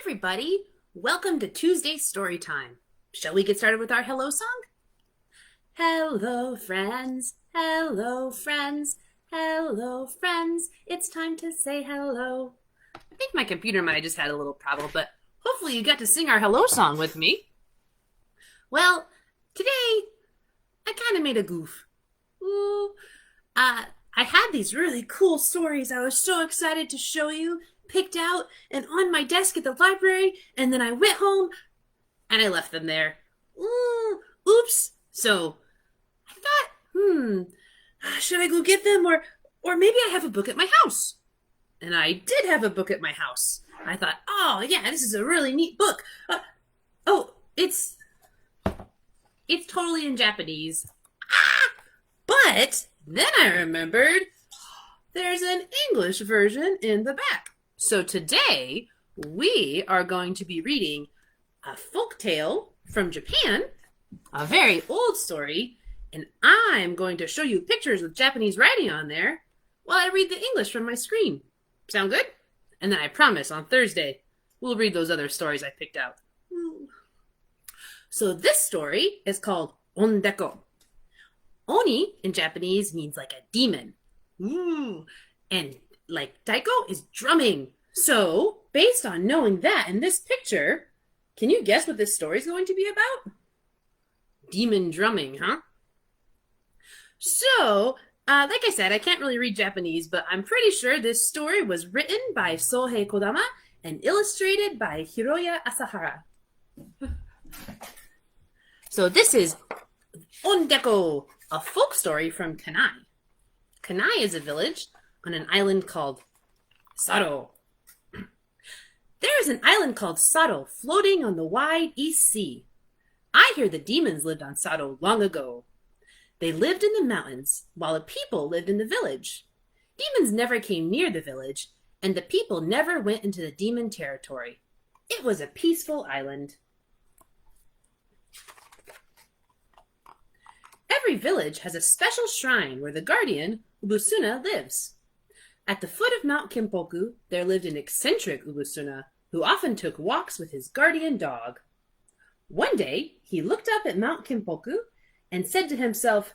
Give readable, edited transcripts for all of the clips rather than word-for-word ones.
everybody! Welcome to Tuesday Storytime. Shall we get started with our hello song? Hello, friends. Hello, friends. Hello, friends. It's time to say hello. I think my computer might have just had a little problem, but hopefully you got to sing our hello song with me. Well, today I kind of made a goof. I had these really cool stories I was so excited to show you, picked out and on my desk at the library, and then I went home and I left them there. Oops. So I thought, should I go get them or maybe I have a book at my house. And I did have a book at my house. I thought, oh yeah, this is a really neat book. It's totally in Japanese. But then I remembered there's an English version in the back. So today we are going to be reading a folk tale from Japan, a very old story, and I'm going to show you pictures with Japanese writing on there while I read the English from my screen. Sound good? And then I promise on Thursday we'll read those other stories I picked out. So this story is called Ondeko. Oni in Japanese means like a demon. And like taiko is drumming. So, based on knowing that in this picture, can you guess what this story is going to be about? Demon drumming, huh? So, like I said, I can't really read Japanese, but I'm pretty sure this story was written by Sohei Kodama and illustrated by Hiroya Asahara. So this is Ondeko, a folk story from Kanai. Kanai is a village on an island called Sado. There is an island called Sado floating on the wide East Sea. I hear the demons lived on Sado long ago. They lived in the mountains while the people lived in the village. Demons never came near the village, and the people never went into the demon territory. It was a peaceful island. Every village has a special shrine where the guardian, Ubusuna, lives. At the foot of Mount Kimpoku, there lived an eccentric Ubusuna who often took walks with his guardian dog. One day, he looked up at Mount Kimpoku and said to himself,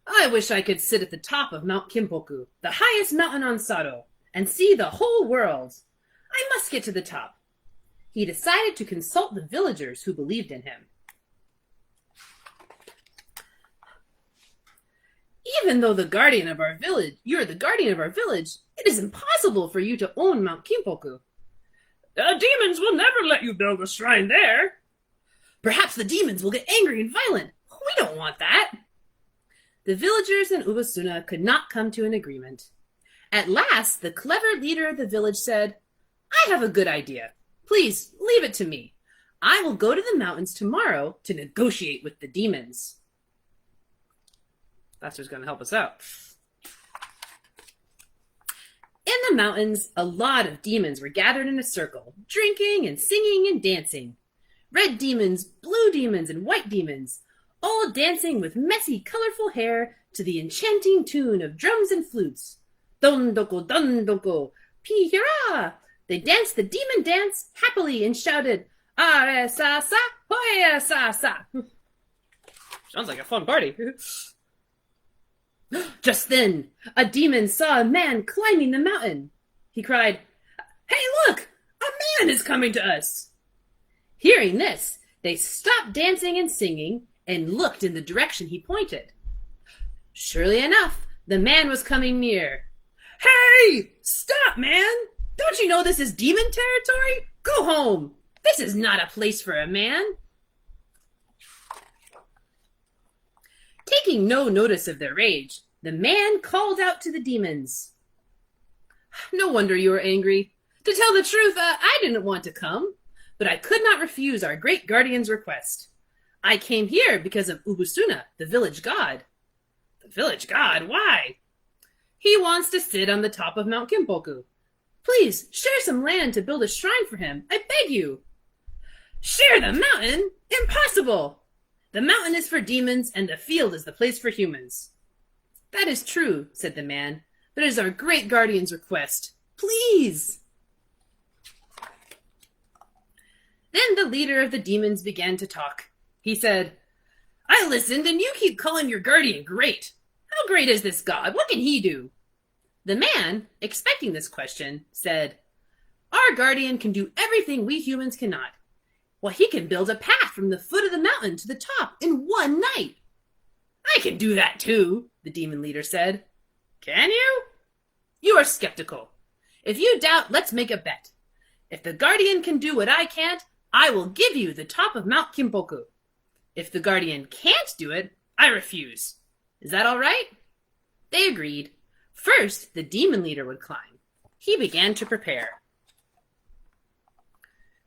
I wish I could sit at the top of Mount Kimpoku, the highest mountain on Sado, and see the whole world. I must get to the top. He decided to consult the villagers who believed in him. Even though you're the guardian of our village, it is impossible for you to own Mount Kimpoku. The demons will never let you build a shrine there. Perhaps the demons will get angry and violent. We don't want that. The villagers and Ubusuna could not come to an agreement. At last, the clever leader of the village said, I have a good idea. Please, leave it to me. I will go to the mountains tomorrow to negotiate with the demons. That's who's going to help us out. In the mountains, a lot of demons were gathered in a circle, drinking and singing and dancing. Red demons, blue demons, and white demons, all dancing with messy, colorful hair to the enchanting tune of drums and flutes. Dondoko, dondoko, pi-hira! They danced the demon dance happily and shouted, Are sa sa, hoya sa sa. Sounds like a fun party. Just then, a demon saw a man climbing the mountain. He cried, Hey, look! A man is coming to us! Hearing this, they stopped dancing and singing and looked in the direction he pointed. Surely enough, the man was coming near. Hey! Stop, man! Don't you know this is demon territory? Go home! This is not a place for a man! Taking no notice of their rage, the man called out to the demons. No wonder you were angry. To tell the truth, I didn't want to come, but I could not refuse our great guardian's request. I came here because of Ubusuna, the village god. The village god? Why? He wants to sit on the top of Mount Kimpoku. Please, share some land to build a shrine for him. I beg you. Share the mountain? Impossible! The mountain is for demons, and the field is the place for humans. That is true, said the man, but it is our great guardian's request. Please! leader of the demons began to talk. He said, "I listened, and you keep calling your guardian great. How great is this god? What can he do?" The man, expecting this question, said, "Our guardian can do everything we humans cannot. Well, he can build a path from the foot of the mountain to the top in one night." "I can do that too," the demon leader said. "Can you?" "You are skeptical. If you doubt, let's make a bet. If the guardian can do what I can't, I will give you the top of Mount Kimpoku. If the guardian can't do it, I refuse. Is that all right?" They agreed. First, the demon leader would climb. He began to prepare.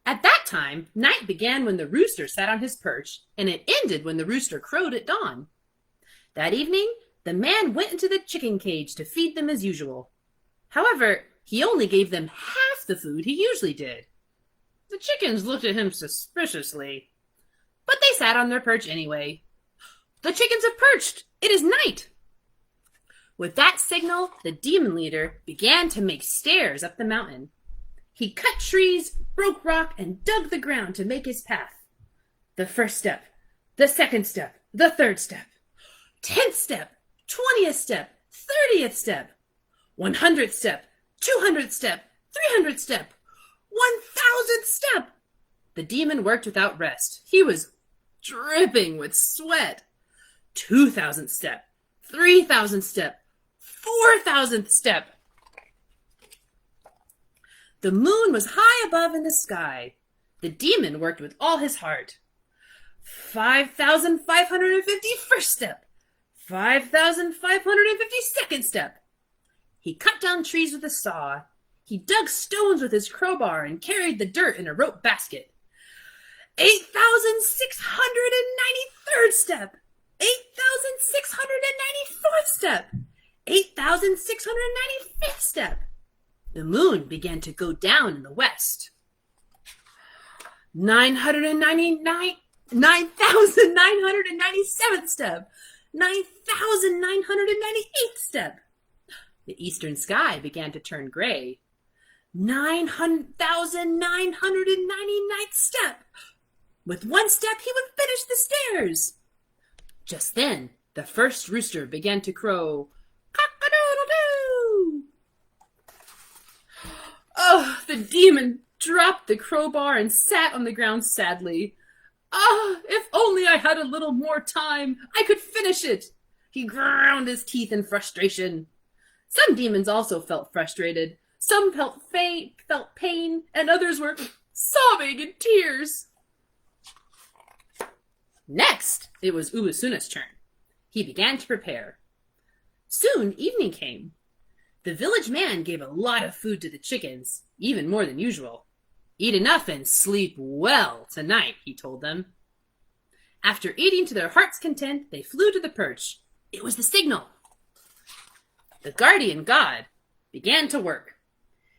At that time, night began when the rooster sat on his perch, and it ended when the rooster crowed at dawn. That evening, the man went into the chicken cage to feed them as usual. However, he only gave them half the food he usually did. The chickens looked at him suspiciously, but they sat on their perch anyway. "The chickens have perched! It is night!" With that signal, the demon leader began to make stairs up the mountain. He cut trees, broke rock, and dug the ground to make his path. The first step, the second step, the third step, 10th step, 20th step, 30th step, 100th step, 200th step, 300th step, 1000th step. The demon worked without rest. He was dripping with sweat. 2000th step, 3000th step, 4000th step. The moon was high above in the sky. The demon worked with all his heart. 5551st step, 5552nd step. He cut down trees with a saw. He dug stones with his crowbar and carried the dirt in a rope basket. 8693rd step, 8694th step, 8695th step. The moon began to go down in the west. 9997th step, 9998th step. The eastern sky began to turn gray. 9999th step. With one step, he would finish the stairs. Just then, the first rooster began to crow, "Cock-a-doodle-doo!" Oh, the demon dropped the crowbar and sat on the ground sadly. If only I had a little more time, I could finish it. He ground his teeth in frustration. Some demons also felt frustrated. Some felt pain, and others were sobbing in tears. Next, it was Ubasuna's turn. He began to prepare. Soon evening came. The village man gave a lot of food to the chickens, even more than usual. "Eat enough and sleep well tonight," he told them. After eating to their heart's content, they flew to the perch. It was the signal. The guardian god began to work.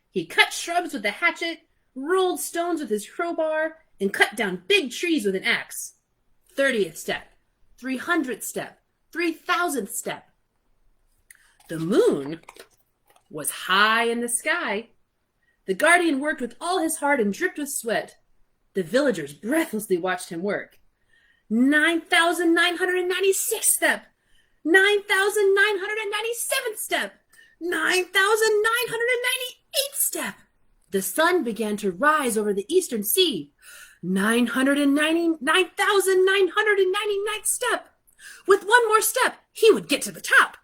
He cut shrubs with a hatchet, rolled stones with his crowbar, and cut down big trees with an axe. 30th step, 300th step, 3000th step. The moon was high in the sky. The guardian worked with all his heart and dripped with sweat. The villagers breathlessly watched him work. 9996th step, 9997th step, 9998th step. The sun began to rise over the eastern sea. 9999th step. With one more step, he would get to the top.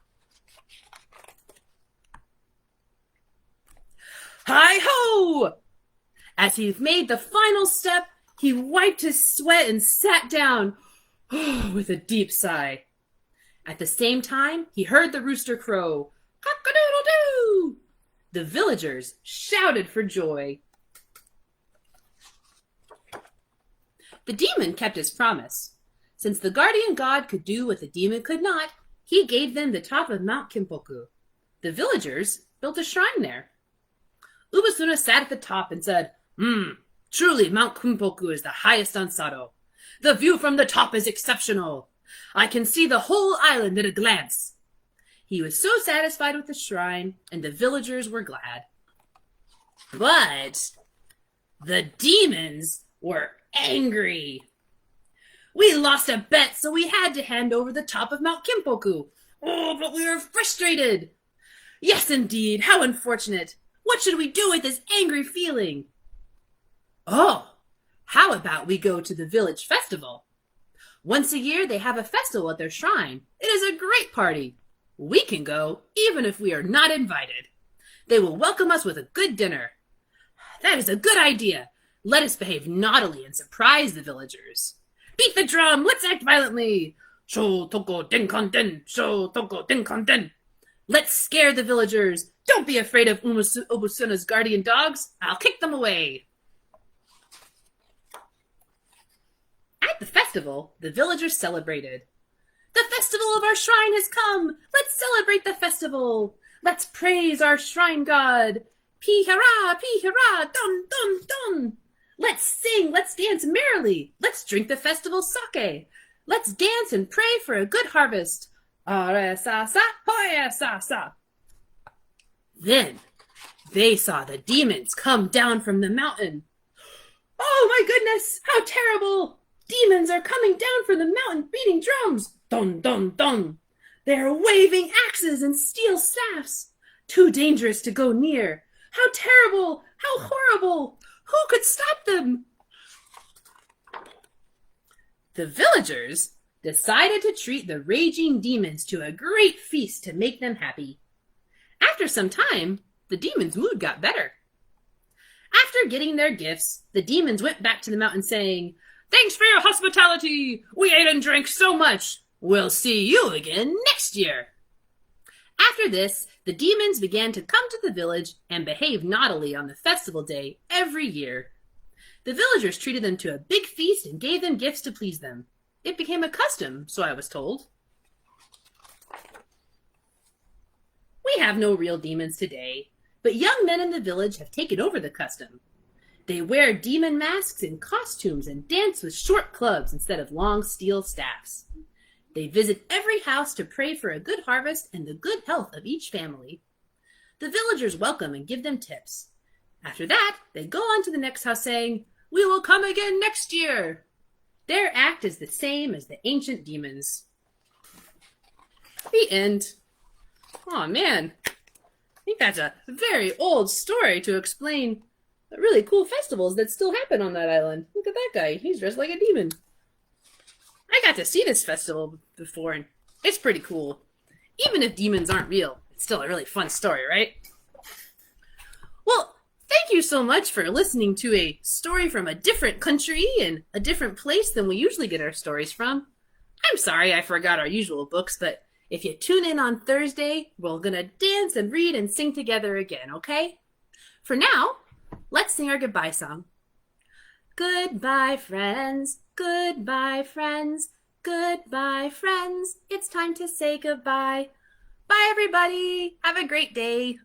Hi-ho! As he made the final step, he wiped his sweat and sat down with a deep sigh. At the same time, he heard the rooster crow, "Cock-a-doodle-doo!" The villagers shouted for joy. The demon kept his promise. Since the guardian god could do what the demon could not, he gave them the top of Mount Kimpoku. The villagers built a shrine there. Ubasuna sat at the top and said, Truly Mount Kimpoku is the highest on Sado. The view from the top is exceptional. I can see the whole island at a glance." He was so satisfied with the shrine, and the villagers were glad. But the demons were angry. We lost a bet, so we had to hand over the top of Mount Kimpoku. Oh, but we were frustrated. Yes, indeed, how unfortunate. What should we do with this angry feeling? Oh, how about we go to the village festival? Once a year, they have a festival at their shrine. It is a great party. We can go, even if we are not invited. They will welcome us with a good dinner. That is a good idea. Let us behave naughtily and surprise the villagers. Beat the drum, let's act violently. Sho toko denkan den, sho toko denkan den. Let's scare the villagers. Don't be afraid of Obusuna's guardian dogs. I'll kick them away. At the festival, the villagers celebrated. The festival of our shrine has come. Let's celebrate the festival. Let's praise our shrine god. Pi hara, dun, dun, dun. Let's sing, let's dance merrily. Let's drink the festival sake. Let's dance and pray for a good harvest. Are sa sa, hoya sa sa. Then they saw the demons come down from the mountain. Oh my goodness, how terrible! Demons are coming down from the mountain beating drums. Dun, dun, dun. They are waving axes and steel staffs. Too dangerous to go near. How terrible! How horrible! Who could stop them? The villagers decided to treat the raging demons to a great feast to make them happy. After some time, the demons' mood got better. After getting their gifts, the demons went back to the mountain saying, "Thanks for your hospitality! We ate and drank so much! We'll see you again next year!" After this, the demons began to come to the village and behave naughtily on the festival day every year. The villagers treated them to a big feast and gave them gifts to please them. It became a custom, so I was told. We have no real demons today, but young men in the village have taken over the custom. They wear demon masks and costumes and dance with short clubs instead of long steel staffs. They visit every house to pray for a good harvest and the good health of each family. The villagers welcome and give them tips. After that, they go on to the next house saying, "We will come again next year." Their act is the same as the ancient demons. The end. Oh man, I think that's a very old story to explain the really cool festivals that still happen on that island. Look at that guy, he's dressed like a demon. I got to see this festival before, and it's pretty cool. Even if demons aren't real, it's still a really fun story, right? Well, thank you so much for listening to a story from a different country and a different place than we usually get our stories from. I'm sorry I forgot our usual books, but if you tune in on Thursday, we're gonna dance and read and sing together again, okay? For now, let's sing our goodbye song. Goodbye, friends. Goodbye, friends. Goodbye, friends. It's time to say goodbye. Bye, everybody. Have a great day.